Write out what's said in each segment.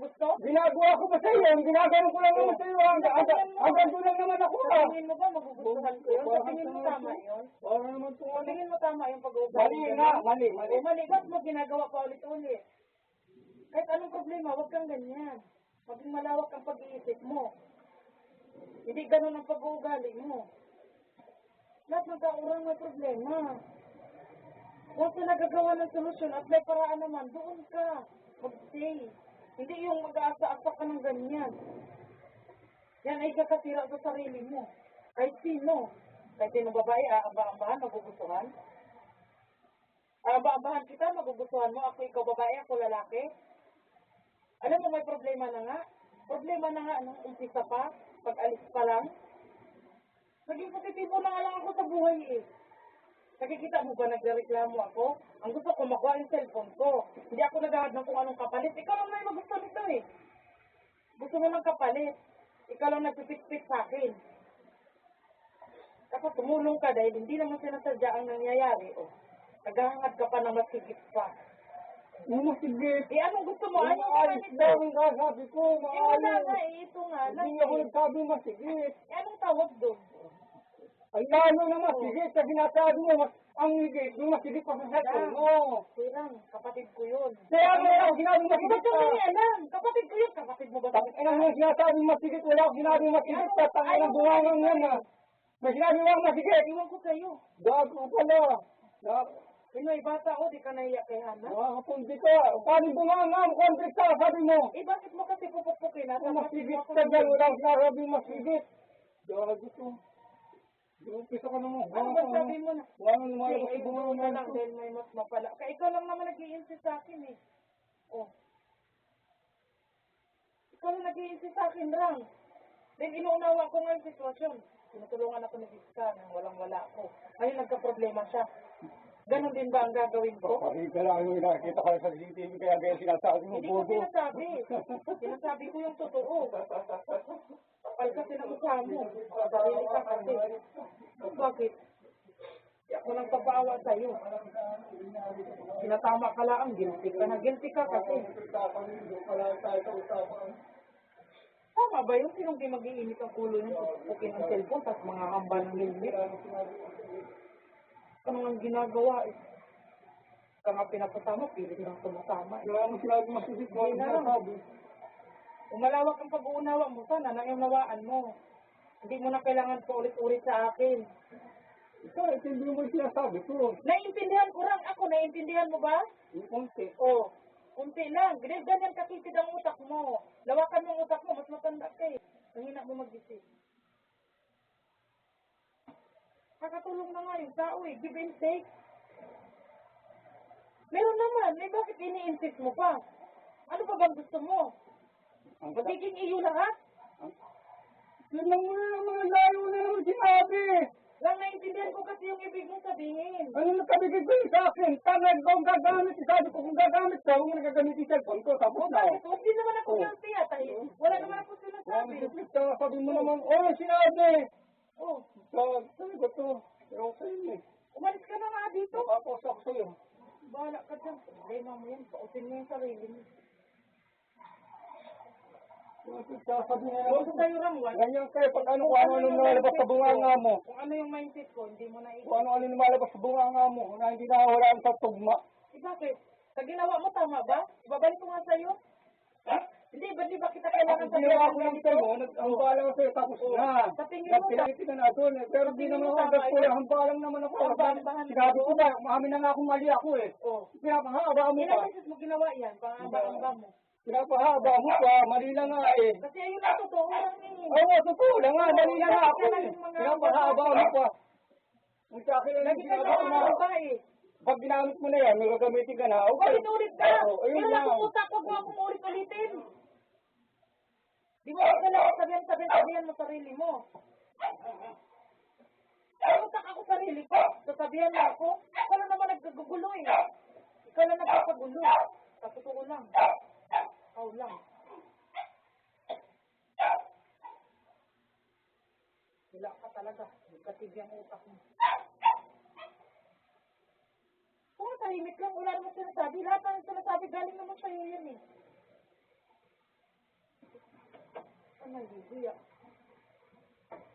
Gusto? Ginagawa ko ba sa iyo? Ginagawa ko lang naman sa iyo. Hanggang doon lang naman ako. Sa tingin mo ba magugustuhan ko yun? Sa tingin mo tama yun? Para naman po Sa tingin mo tama yung pag-uugali? Mali nga, mali. Mali. Ba't mo ginagawa pa ulit-ulit? Kahit anong problema, huwag kang ganyan. Maging malawak ang pag-iisip mo. Hindi ganun ang pag-uugali mo. Lahat ng kaurang may problema. Kung sa nagagawa ng solusyon at may paraan naman, doon ka. Mag-stay. Hindi yung mag-aasa-asa ka ng ganyan. Yan ay kakasira sa sarili mo. Kahit sino. Kahit sino babae, aaba-ambahan, magugustuhan. Aaba-ambahan kita, magugustuhan mo. Ako ikaw babae, ako lalaki. Alam mo, may problema na nga. Problema na nga, anong umpisa pa, pag alis pa lang. Naging positibo na nga lang ako sa buhay eh. Nakikita mo ba nagreklamo ako? Ang gusto ko makuha yung cellphone ko. Hindi ako naghahad ng kung anong kapalit. Ikaw lang may magusto nito eh. Gusto mo ng kapalit. Ikaw lang nagpipit-pit sa akin. Tapos tumulong ka dahil hindi naman sinasadya ang nangyayari. O, naghahangad ka pa na masigit pa. Masigit. Eh, anong gusto mo? Anong Maalis kapalit daw mo? ang kasabi ko. Eh, wala Maalis. nga eh. Ito nga lang Hindi ako eh. nagsabi masigit. Eh, anong tawag doon? Ang lalo na masigit sa sinasabi mo, ang higit, yung masigit pa sa cellphone mo. Sirang, kapatid ko yun. Kaya ano yung sinabi masigit Ba't ka ka? hindi alam? Kapatid ko yun. Kapatid mo ba? Ano yung sinasabi masigit? Wala akong sinabi masigit. Tatangin ang bungangang yan ha. May sinabi mo ang masigit. Iwan ko sa'yo. Gago pala. Pinoy bata ko, di ka naiyak kay Hana. Nakakapundi ka. Paano bungangang konflikt ka, sabi mo? Eh, bakit mo kasi pupukpukin na? Kung masigit ka dyan, wala akong sinasabi masigit. Gago to. Umpisa ka naman. Ano ba sabi mo na? Wala naman lumalabas Eh, sa bunga ikaw na naman lang ito. dahil may mas mapala. Kaya ikaw lang naman nag-i-insist sa akin eh. Oh. Ikaw lang nag-i-insist sa akin, Rang. Dahil inuunawa ko nga yung sitwasyon. Tinutulungan ako ni Vizca nang walang-wala ako. Ngayon nagka-problema siya. Ganon din ba ang gagawin ko? Bakit ka lang yung nakikita ka sa CCTV kaya sinasabi mo, Hindi ko bobo. sinasabi. Sinasabi ko yung totoo. Kapal kasi ng mukha mo. Sarili ka kasi. Bakit? Di ako nagpapaawa sa'yo. Sinatama ka lang, guilty ka na. Guilty ka kasi. Tama ba yung sinong di mag-iinit ang ulo niyo, pupukin ang cellphone, tapos mga hamba ng helmet? Ano ang ginagawa eh? Ka nga pinapasama, pilit ng tumatama eh. Wala mo sinabi masigit mo yung sinasabi. Umalawak ang pag-uunawa mo, sana nangyaunawaan mo. Hindi mo na kailangan pa ulit-ulit sa akin. Ikaw, hindi mo yung sinasabi ko. Naiintindihan ko lang ako, naiintindihan mo ba? Yung konti. Oo. Kunti lang. Ganyan kakitid ang utak mo. Lawakan mo ang utak mo, mas matanda ka eh. Nangina mo mag-isip. Nakatulong na nga yung tao eh. Give and take. Meron naman. Eh bakit ini-insist mo pa? Ano pa bang gusto mo? Magiging iyo lahat? Yun lang mo na mga layo na naman sinabi. Lang naintindihan ko kasi yung ibig mong sabihin. Ano nakabigay ko yung sa akin? Tangad ba ang gagamit? Sabi ko kung gagamit ka, huwag mo nagagamit yung cellphone ko. Tapos na. Bakit? Huwag din naman ako guilty at wala naman ako sinasabi. Sabi mo naman, oh, sinabi. Oh, Sabi ko to. Pero ako sa'yo eh. umalis ka na nga dito. Tapos ako sa'yo. Bahala ka dyan. Problema mo yan. Pausin mo yung sarili mo. Sabi nga Huwag naman. sa'yo lang, wala. Ganyan kayo pag ano, kung ano lumalabas sa bunganga mo. Kung ano yung mindset ko, hindi mo na Kung ano lumalabas sa bunganga mo. Na hindi nawawalaan sa tugma. bakit? Sa ginawa mo, tama ba? Babalik ko nga sa'yo. Ha? Hindi, ba't di ba kita kailangan Ang ginawa ko lang sa'yo, naghambalang ako sa'yo, tapos na. Sa tingin mo, Nagpilagit ka na doon eh. Pero di naman ako, naghambalang naman ako. Hambalang Sinabi ko ba, maamin na nga akong mali ako eh. Oh. Pinapahaba mo pa. Ilang beses mo ginawa yan, pangamba-amba mo. Pinapahaba mo pa, mali na nga eh. Kasi ayun ang totoo lang eh. Oo, totoo lang nga, mali na nga ako eh. Pinapahaba mo pa. Ang sa akin lang Lagi ka sinabi ko na, nakakamba eh. pag ginamit mo na yan, may gagamitin ka na. Okay. Ulit-ulit ka. Oo, ayun Pero lang. nakukutak, huwag mo akong ulit-ulitin. Di mo ako kailangan sabihan mo sarili mo. Nakutak ako sarili ko. Sasabihan mo ako. Ikaw lang naman nagkagugulo eh. Ikaw lang nagkakagulo. Sa totoo lang. Ikaw lang. Wala ka talaga. Katig yung utak mo. Kung tahimik lang, wala naman sinasabi. Lahat ng sinasabi, galing naman sa'yo yan eh. nahihiya.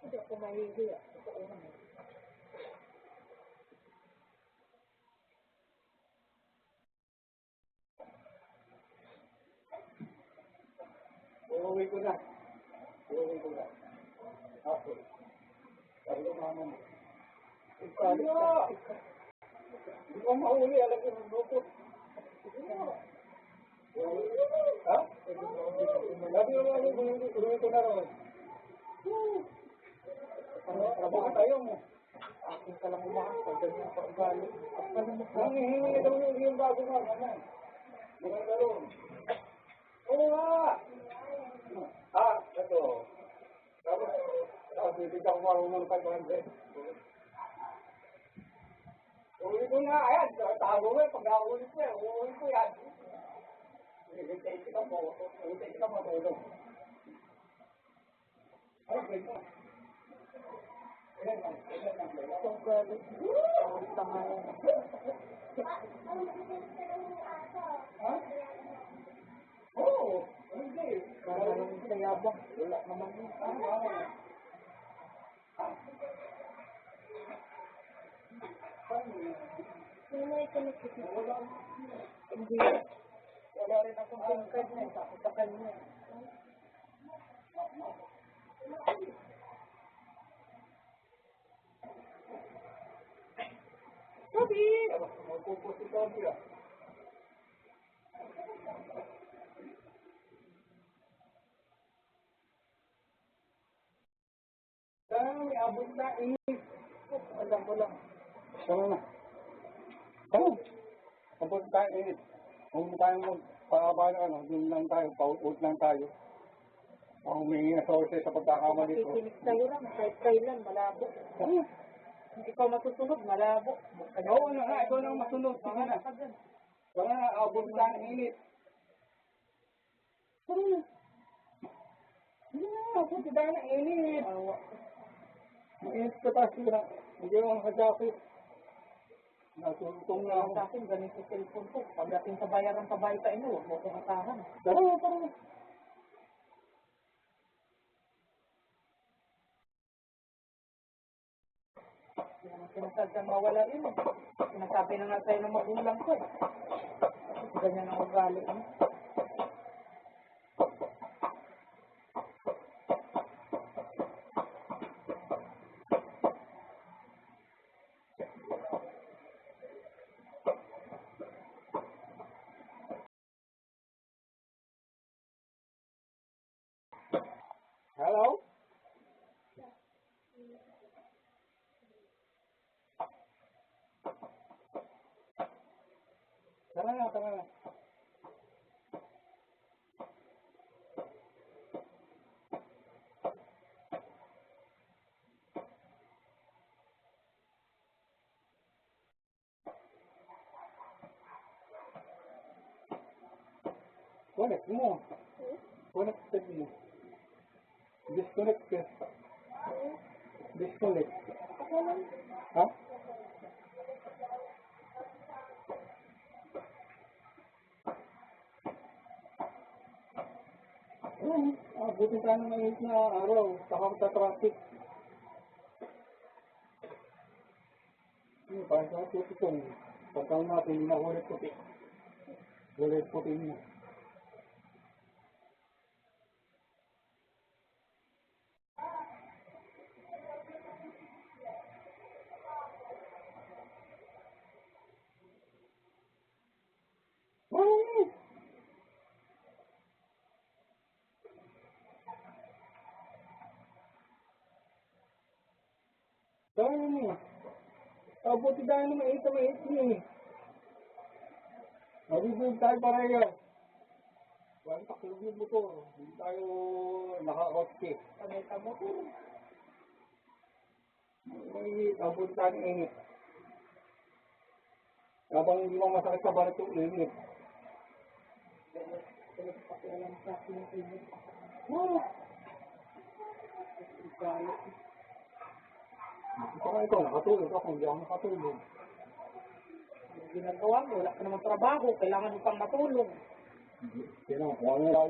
Hindi ako mahihiya. Totoo naman. Uuwi ko na. Uuwi ko na. Ako. Sabi ko mama mo. Hindi ko mauli. Alam ko ng lupot. Ha? Sabi ko mama mo. Uuwi ko na ron. Trabaho tayo mo. Akin ka lang umakas. Pag ganyan pa ugali. Nangihingi daw yung bago nga. Mga galon. Oo nga. Ito. Tapos bibigyan ko marunong ng 500. Uwi ko nga. Ayan. Tago mo. Pag naulit ko yan. Uuwi ko yan. Hintay kita mo. Hintay kita matulog. Ay, ganyan. So, galit. Ang tanga yan. Ha? Oo. Hindi. Para lang sa yabang. Wala naman yun. Wala ka nakikita. Hindi. Wala rin akong SIM card na isa sa kanya. Sabi! Magpupos ito niya. May abot na inis. Alam mo lang. Tama na. Tama. Abot tayo inis. Huwag mo tayong magpakabayan, doon lang tayo, pauut lang tayo. Ang humingi na sorte sa pagkakamali ko. Makikinig sa'yo lang. Kahit kailan, malabo. Tama. Hindi ka matusunod, malabo. Oo na nga, ikaw lang masunod. Sige na. Tama na, abot na ang init. Tama na. Hindi na, abot na ang init. Mainit ka tayo na. Hindi ako nakajapit. Natutong na ako. Sa akin, ganito sa cellphone ko. Pagdating sa bayaran sa bahay ka, huwag mo kong asahan. Tara, tara. Hindi naman sinasadyang mawala rin. Sinasabi na nga sa'yo ng magulang ko. Kasi ganyan ang ugali. Hello? Tara na, tara na. Connect mo. Connected mo. Disconnect ka. Disconnect. Ha? Buti tayo ng mainit na araw. Saka sa traffic. Parang sa tututong. Pagkaw natin, hindi na ulit puti. Ulit puti niya. Kaya mo. Buti tayo ng mainit na mainit niya eh. Mabibig tayo pareho. Walang taklog yung motor. Hindi tayo naka-hotke. Panay ka mo. Mainit. Buti tayo ng init. Habang hindi mo masakit sa balat yung init. Pakialam sa akin yung init. Galit. Saka ikaw, nakatulog ako. Hindi ako nakatulog. Ginagawa mo, wala ka naman trabaho. Kailangan mo pang matulog. Kaya kung ano